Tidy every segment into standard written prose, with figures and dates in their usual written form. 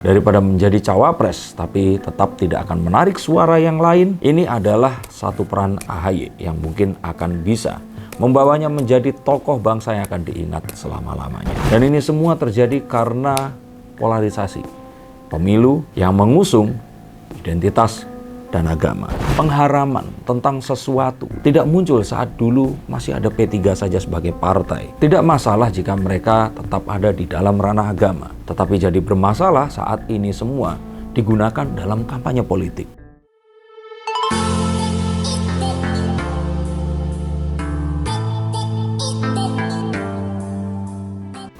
Daripada menjadi cawapres tapi tetap tidak akan menarik suara yang lain, ini adalah satu peran AHY yang mungkin akan bisa membawanya menjadi tokoh bangsa yang akan diingat selama-lamanya. Dan ini semua terjadi karena polarisasi pemilu yang mengusung identitas dan agama. Pengharaman tentang sesuatu tidak muncul saat dulu masih ada P3 saja sebagai partai. Tidak masalah jika mereka tetap ada di dalam ranah agama, tetapi jadi bermasalah saat ini semua digunakan dalam kampanye politik.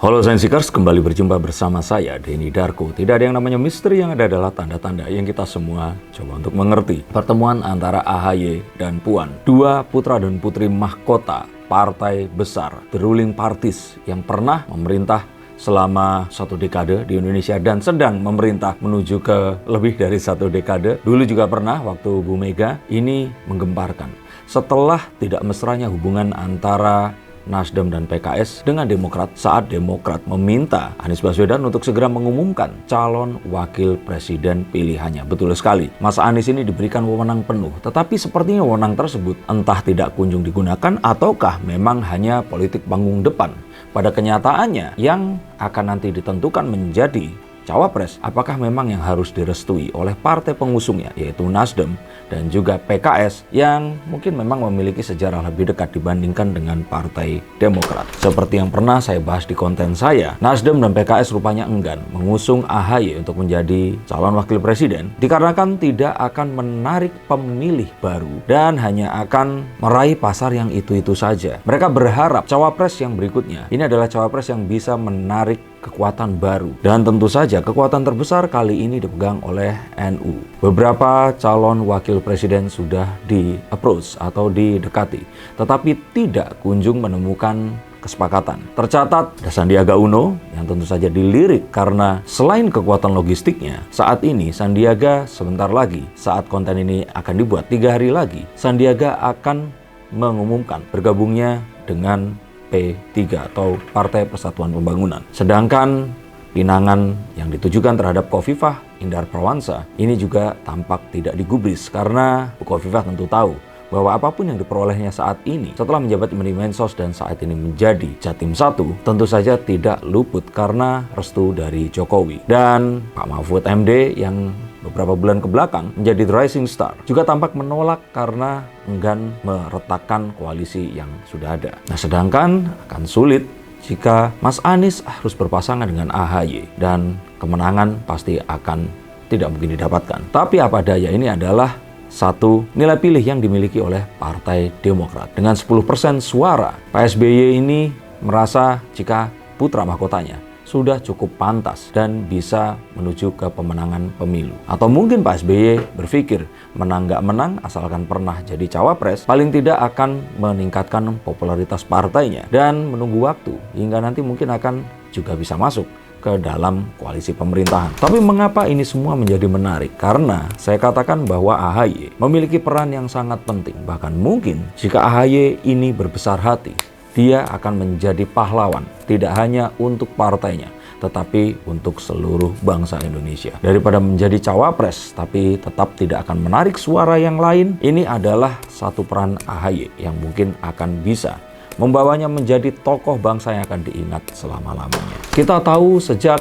Halo Science Seekers, kembali berjumpa bersama saya, Denny Darko. Tidak ada yang namanya misteri, yang ada adalah tanda-tanda yang kita semua coba untuk mengerti. Pertemuan antara AHY dan Puan, dua putra dan putri mahkota partai besar, the ruling parties yang pernah memerintah selama 1 dekade di Indonesia dan sedang memerintah menuju ke lebih dari 1 dekade. Dulu juga pernah waktu Bu Mega. Ini menggemparkan. Setelah tidak mesranya hubungan antara Nasdem dan PKS dengan Demokrat saat Demokrat meminta Anies Baswedan untuk segera mengumumkan calon wakil presiden pilihannya. Betul sekali, Mas Anies ini diberikan wewenang penuh, tetapi sepertinya wewenang tersebut entah tidak kunjung digunakan ataukah memang hanya politik panggung depan. Pada kenyataannya yang akan nanti ditentukan menjadi cawapres, apakah memang yang harus direstui oleh partai pengusungnya, yaitu Nasdem dan juga PKS yang mungkin memang memiliki sejarah lebih dekat dibandingkan dengan Partai Demokrat. Seperti yang pernah saya bahas di konten saya, Nasdem dan PKS rupanya enggan mengusung AHY untuk menjadi calon wakil presiden dikarenakan tidak akan menarik pemilih baru dan hanya akan meraih pasar yang itu-itu saja. Mereka berharap cawapres yang berikutnya ini adalah cawapres yang bisa menarik kekuatan baru, dan tentu saja kekuatan terbesar kali ini dipegang oleh NU. Beberapa calon wakil presiden sudah di-approach atau didekati, tetapi tidak kunjung menemukan kesepakatan. Tercatat ada Sandiaga Uno yang tentu saja dilirik karena selain kekuatan logistiknya, saat ini Sandiaga sebentar lagi, saat konten ini akan dibuat 3 hari lagi, Sandiaga akan mengumumkan bergabungnya dengan P3 atau Partai Persatuan Pembangunan. Sedangkan pinangan yang ditujukan terhadap Khofifah Indar Parawansa ini juga tampak tidak digubris karena Bu Khofifah tentu tahu bahwa apapun yang diperolehnya saat ini setelah menjabat Menteri Mensos dan saat ini menjadi Jatim 1 tentu saja tidak luput karena restu dari Jokowi. Dan Pak Mahfud MD yang beberapa bulan kebelakang menjadi rising star juga tampak menolak karena enggan meretakkan koalisi yang sudah ada. Nah, sedangkan akan sulit jika Mas Anies harus berpasangan dengan AHY dan kemenangan pasti akan tidak mungkin didapatkan. Tapi apa daya, ini adalah satu nilai pilih yang dimiliki oleh Partai Demokrat. Dengan 10% suara, Pak SBY ini merasa jika putra mahkotanya sudah cukup pantas dan bisa menuju ke pemenangan pemilu. Atau mungkin Pak SBY berpikir menang nggak menang asalkan pernah jadi cawapres, paling tidak akan meningkatkan popularitas partainya dan menunggu waktu hingga nanti mungkin akan juga bisa masuk ke dalam koalisi pemerintahan. Tapi mengapa ini semua menjadi menarik? Karena saya katakan bahwa AHY memiliki peran yang sangat penting. Bahkan mungkin jika AHY ini berbesar hati, dia akan menjadi pahlawan, tidak hanya untuk partainya, tetapi untuk seluruh bangsa Indonesia. Daripada menjadi cawapres, tapi tetap tidak akan menarik suara yang lain, ini adalah satu peran AHY yang mungkin akan bisa membawanya menjadi tokoh bangsa yang akan diingat selama-lamanya. Kita tahu sejak,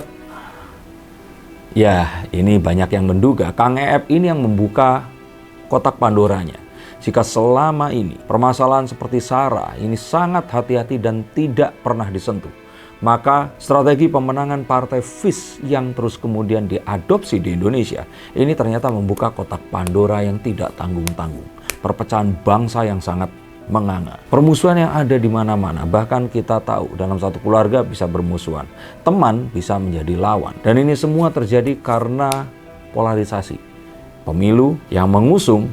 ini banyak yang menduga, Kang EF ini yang membuka kotak Pandoranya. Jika selama ini permasalahan seperti SARA ini sangat hati-hati dan tidak pernah disentuh, maka strategi pemenangan partai FIS yang terus kemudian diadopsi di Indonesia ini ternyata membuka kotak Pandora yang tidak tanggung-tanggung. Perpecahan bangsa yang sangat menganga. Permusuhan yang ada di mana-mana, bahkan kita tahu dalam satu keluarga bisa bermusuhan. Teman bisa menjadi lawan. Dan ini semua terjadi karena polarisasi pemilu yang mengusung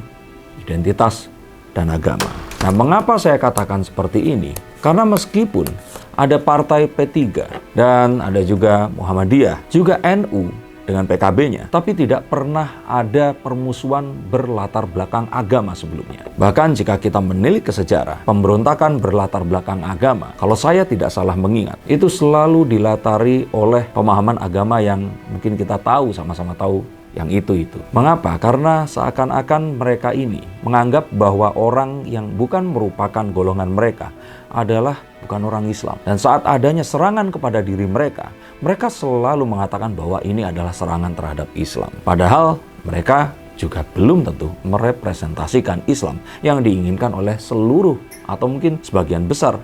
identitas dan agama. Nah, mengapa saya katakan seperti ini? Karena meskipun ada partai P3 dan ada juga Muhammadiyah, juga NU dengan PKB-nya, tapi tidak pernah ada permusuhan berlatar belakang agama sebelumnya. Bahkan jika kita menilik ke sejarah, pemberontakan berlatar belakang agama, kalau saya tidak salah mengingat, itu selalu dilatari oleh pemahaman agama yang mungkin kita tahu, sama-sama tahu yang itu. Mengapa? Karena seakan-akan mereka ini menganggap bahwa orang yang bukan merupakan golongan mereka adalah bukan orang Islam. Dan saat adanya serangan kepada diri mereka, mereka selalu mengatakan bahwa ini adalah serangan terhadap Islam. Padahal mereka juga belum tentu merepresentasikan Islam yang diinginkan oleh seluruh atau mungkin sebagian besar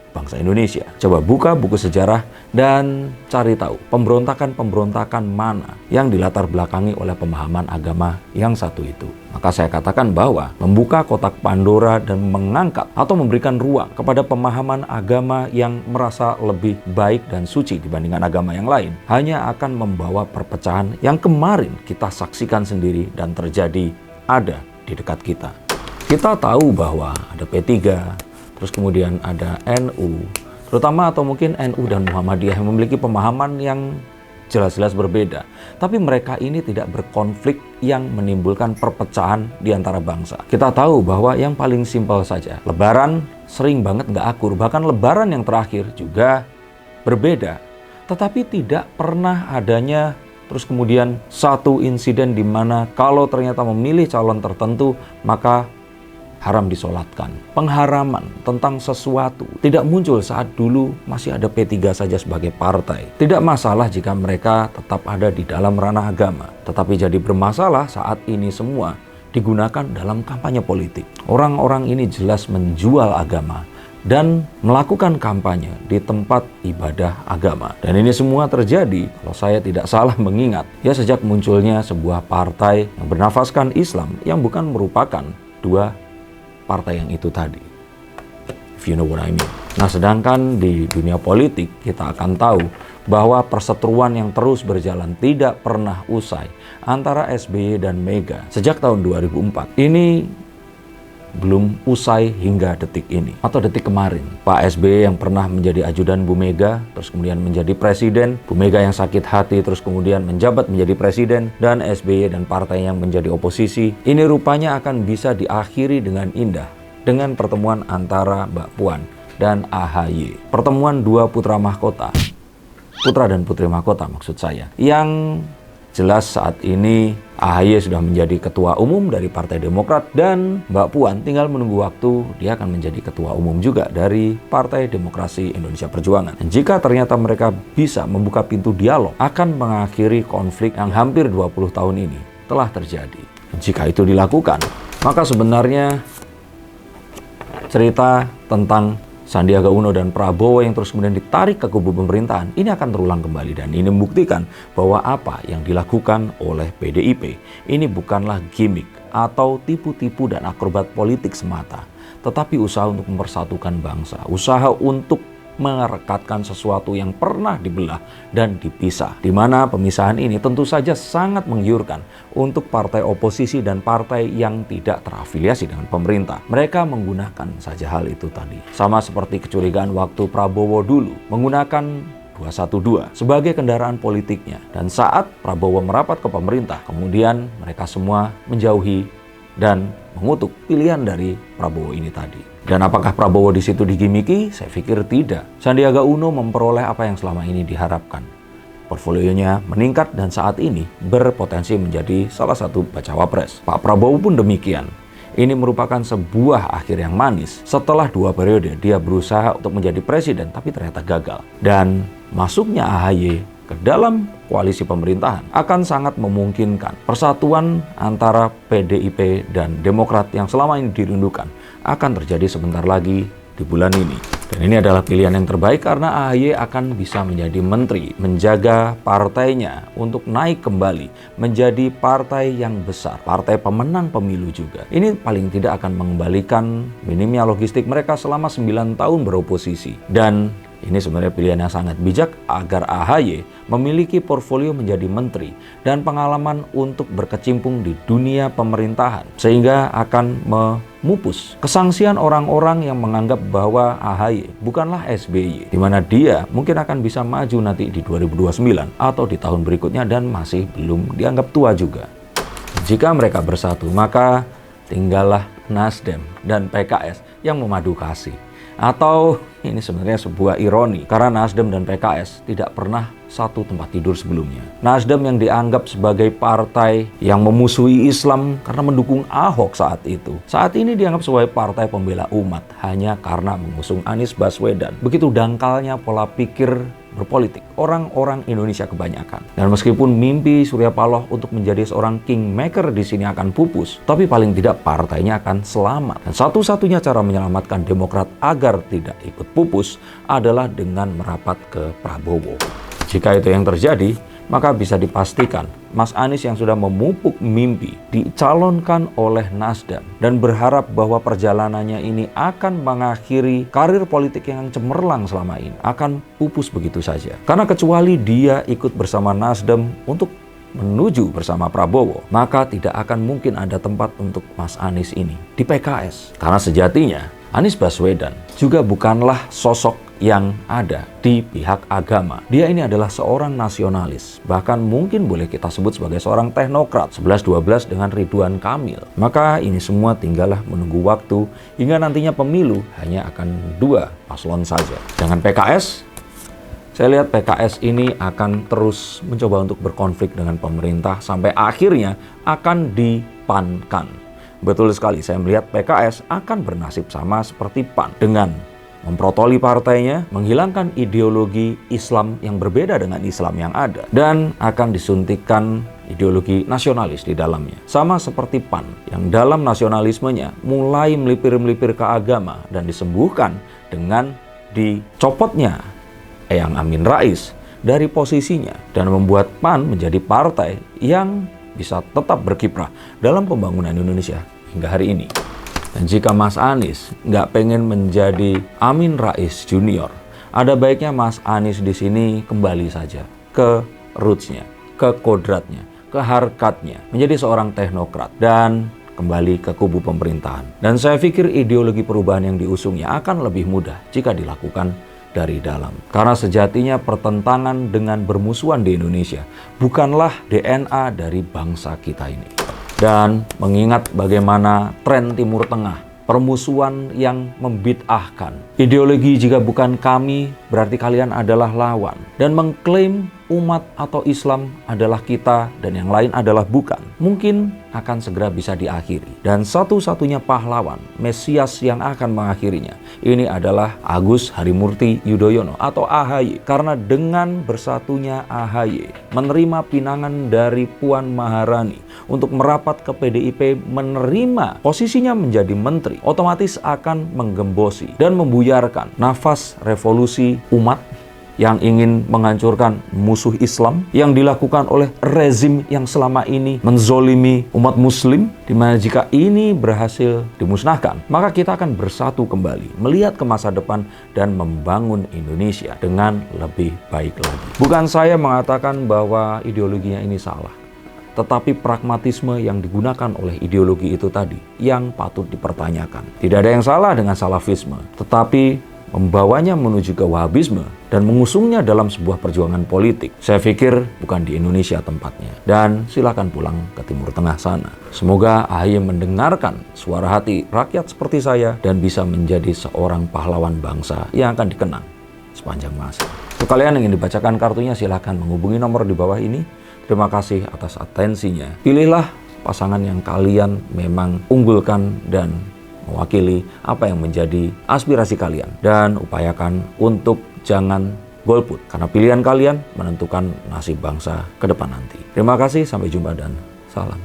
bangsa Indonesia. Coba buka buku sejarah dan cari tahu pemberontakan-pemberontakan mana yang dilatar belakangi oleh pemahaman agama yang satu itu. Maka saya katakan bahwa membuka kotak Pandora dan mengangkat atau memberikan ruang kepada pemahaman agama yang merasa lebih baik dan suci dibandingkan agama yang lain hanya akan membawa perpecahan yang kemarin kita saksikan sendiri dan terjadi ada di dekat kita. Kita tahu bahwa ada P3, terus kemudian ada NU, terutama atau mungkin NU dan Muhammadiyah yang memiliki pemahaman yang jelas-jelas berbeda. Tapi mereka ini tidak berkonflik yang menimbulkan perpecahan di antara bangsa. Kita tahu bahwa yang paling simpel saja, Lebaran sering banget nggak akur. Bahkan Lebaran yang terakhir juga berbeda. Tetapi tidak pernah adanya terus kemudian satu insiden di mana kalau ternyata memilih calon tertentu, maka haram disolatkan. Pengharaman tentang sesuatu tidak muncul saat dulu masih ada P3 saja sebagai partai. Tidak masalah jika mereka tetap ada di dalam ranah agama. Tetapi jadi bermasalah saat ini semua digunakan dalam kampanye politik. Orang-orang ini jelas menjual agama dan melakukan kampanye di tempat ibadah agama. Dan ini semua terjadi, kalau saya tidak salah mengingat, ya sejak munculnya sebuah partai yang bernafaskan Islam yang bukan merupakan dua partai yang itu tadi, if you know what I mean. Nah, sedangkan di dunia politik kita akan tahu bahwa perseteruan yang terus berjalan tidak pernah usai antara SBY dan Mega sejak tahun 2004. Ini belum usai hingga detik ini atau detik kemarin. Pak SBY yang pernah menjadi ajudan Bu Mega, terus kemudian menjadi presiden, Bu Mega yang sakit hati terus kemudian menjabat menjadi presiden, dan SBY dan partai yang menjadi oposisi, ini rupanya akan bisa diakhiri dengan indah dengan pertemuan antara Mbak Puan dan AHY. Pertemuan dua putra mahkota, putra dan putri mahkota maksud saya, yang jelas saat ini AHY sudah menjadi ketua umum dari Partai Demokrat dan Mbak Puan tinggal menunggu waktu dia akan menjadi ketua umum juga dari Partai Demokrasi Indonesia Perjuangan. Dan jika ternyata mereka bisa membuka pintu dialog akan mengakhiri konflik yang hampir 20 tahun ini telah terjadi. Jika itu dilakukan, maka sebenarnya cerita tentang Sandiaga Uno dan Prabowo yang terus kemudian ditarik ke kubu pemerintahan ini akan terulang kembali, dan ini membuktikan bahwa apa yang dilakukan oleh PDIP ini bukanlah gimmick atau tipu-tipu dan akrobat politik semata, tetapi usaha untuk mempersatukan bangsa, usaha untuk merekatkan sesuatu yang pernah dibelah dan dipisah, di mana pemisahan ini tentu saja sangat menggiurkan untuk partai oposisi dan partai yang tidak terafiliasi dengan pemerintah. Mereka menggunakan saja hal itu tadi, sama seperti kecurigaan waktu Prabowo dulu menggunakan 212 sebagai kendaraan politiknya, dan saat Prabowo merapat ke pemerintah, kemudian mereka semua menjauhi dan mengutuk pilihan dari Prabowo ini tadi. Dan apakah Prabowo di situ digimiki? Saya pikir tidak. Sandiaga Uno memperoleh apa yang selama ini diharapkan. Portfolionya meningkat dan saat ini berpotensi menjadi salah satu bacawa pres. Pak Prabowo pun demikian. Ini merupakan sebuah akhir yang manis. Setelah 2 periode dia berusaha untuk menjadi presiden tapi ternyata gagal. Dan masuknya AHY ke dalam koalisi pemerintahan akan sangat memungkinkan persatuan antara PDIP dan Demokrat yang selama ini dirindukan akan terjadi sebentar lagi di bulan ini. Dan ini adalah pilihan yang terbaik karena AHY akan bisa menjadi menteri, menjaga partainya untuk naik kembali menjadi partai yang besar, partai pemenang pemilu juga. Ini paling tidak akan mengembalikan minimnya logistik mereka selama 9 tahun beroposisi. Dan Ini sebenarnya pilihan yang sangat bijak agar AHY memiliki portfolio menjadi menteri dan pengalaman untuk berkecimpung di dunia pemerintahan, sehingga akan memupus kesangsian orang-orang yang menganggap bahwa AHY bukanlah SBY, di mana dia mungkin akan bisa maju nanti di 2029 atau di tahun berikutnya dan masih belum dianggap tua juga. Jika mereka bersatu, maka tinggallah Nasdem dan PKS yang memadu kasih. Atau ini sebenarnya sebuah ironi, karena Nasdem dan PKS tidak pernah satu tempat tidur sebelumnya. Nasdem yang dianggap sebagai partai yang memusuhi Islam karena mendukung Ahok saat itu, saat ini dianggap sebagai partai pembela umat hanya karena mengusung Anies Baswedan. Begitu dangkalnya pola pikir berpolitik orang-orang Indonesia kebanyakan. Dan meskipun mimpi Surya Paloh untuk menjadi seorang kingmaker di sini akan pupus, tapi paling tidak partainya akan selamat. Dan satu-satunya cara menyelamatkan Demokrat agar tidak ikut pupus adalah dengan merapat ke Prabowo. Jika itu yang terjadi, maka bisa dipastikan Mas Anies yang sudah memupuk mimpi dicalonkan oleh Nasdem dan berharap bahwa perjalanannya ini akan mengakhiri karir politik yang cemerlang selama ini akan pupus begitu saja. Karena kecuali dia ikut bersama Nasdem untuk menuju bersama Prabowo, maka tidak akan mungkin ada tempat untuk Mas Anies ini di PKS. Karena sejatinya Anies Baswedan juga bukanlah sosok yang ada di pihak agama. Dia ini adalah seorang nasionalis, bahkan mungkin boleh kita sebut sebagai seorang teknokrat 11-12 dengan Ridwan Kamil. Maka ini semua tinggallah menunggu waktu hingga nantinya pemilu hanya akan dua paslon saja. Dengan PKS, saya lihat PKS ini akan terus mencoba untuk berkonflik dengan pemerintah sampai akhirnya akan dipankan. Betul sekali, saya melihat PKS akan bernasib sama seperti PAN dengan memprotoli partainya, menghilangkan ideologi Islam yang berbeda dengan Islam yang ada, dan akan disuntikkan ideologi nasionalis di dalamnya. Sama seperti PAN yang dalam nasionalismenya mulai melipir-melipir ke agama dan disembuhkan dengan dicopotnya Eyang Amin Rais dari posisinya dan membuat PAN menjadi partai yang bisa tetap berkiprah dalam pembangunan Indonesia hingga hari ini. Dan jika Mas Anies nggak pengen menjadi Amin Rais Junior, ada baiknya Mas Anies di sini kembali saja ke roots-nya, ke kodratnya, ke harkatnya, menjadi seorang teknokrat dan kembali ke kubu pemerintahan. Dan saya pikir ideologi perubahan yang diusungnya akan lebih mudah jika dilakukan dari dalam. Karena sejatinya pertentangan dengan bermusuhan di Indonesia bukanlah DNA dari bangsa kita ini. Dan mengingat bagaimana tren Timur Tengah, permusuhan yang membid'ahkan. Ideologi jika bukan kami, berarti kalian adalah lawan. Dan mengklaim umat atau Islam adalah kita dan yang lain adalah bukan, mungkin akan segera bisa diakhiri. Dan satu-satunya pahlawan, Mesias yang akan mengakhirinya, ini adalah Agus Harimurti Yudhoyono atau AHY. Karena dengan bersatunya AHY menerima pinangan dari Puan Maharani untuk merapat ke PDIP, menerima posisinya menjadi menteri, otomatis akan menggembosi dan membuyarkan nafas revolusi umat yang ingin menghancurkan musuh Islam yang dilakukan oleh rezim yang selama ini menzolimi umat muslim, di mana jika ini berhasil dimusnahkan, maka kita akan bersatu kembali, melihat ke masa depan dan membangun Indonesia dengan lebih baik lagi. Bukan saya mengatakan bahwa ideologinya ini salah, tetapi pragmatisme yang digunakan oleh ideologi itu tadi yang patut dipertanyakan. Tidak ada yang salah dengan salafisme, tetapi membawanya menuju ke Wahabisme dan mengusungnya dalam sebuah perjuangan politik, saya pikir bukan di Indonesia tempatnya. Dan silakan pulang ke Timur Tengah sana. Semoga AHY mendengarkan suara hati rakyat seperti saya dan bisa menjadi seorang pahlawan bangsa yang akan dikenang sepanjang masa. Untuk kalian yang ingin dibacakan kartunya, silakan menghubungi nomor di bawah ini. Terima kasih atas atensinya. Pilihlah pasangan yang kalian memang unggulkan dan mewakili apa yang menjadi aspirasi kalian, dan upayakan untuk jangan golput karena pilihan kalian menentukan nasib bangsa ke depan nanti. Terima kasih, sampai jumpa dan salam.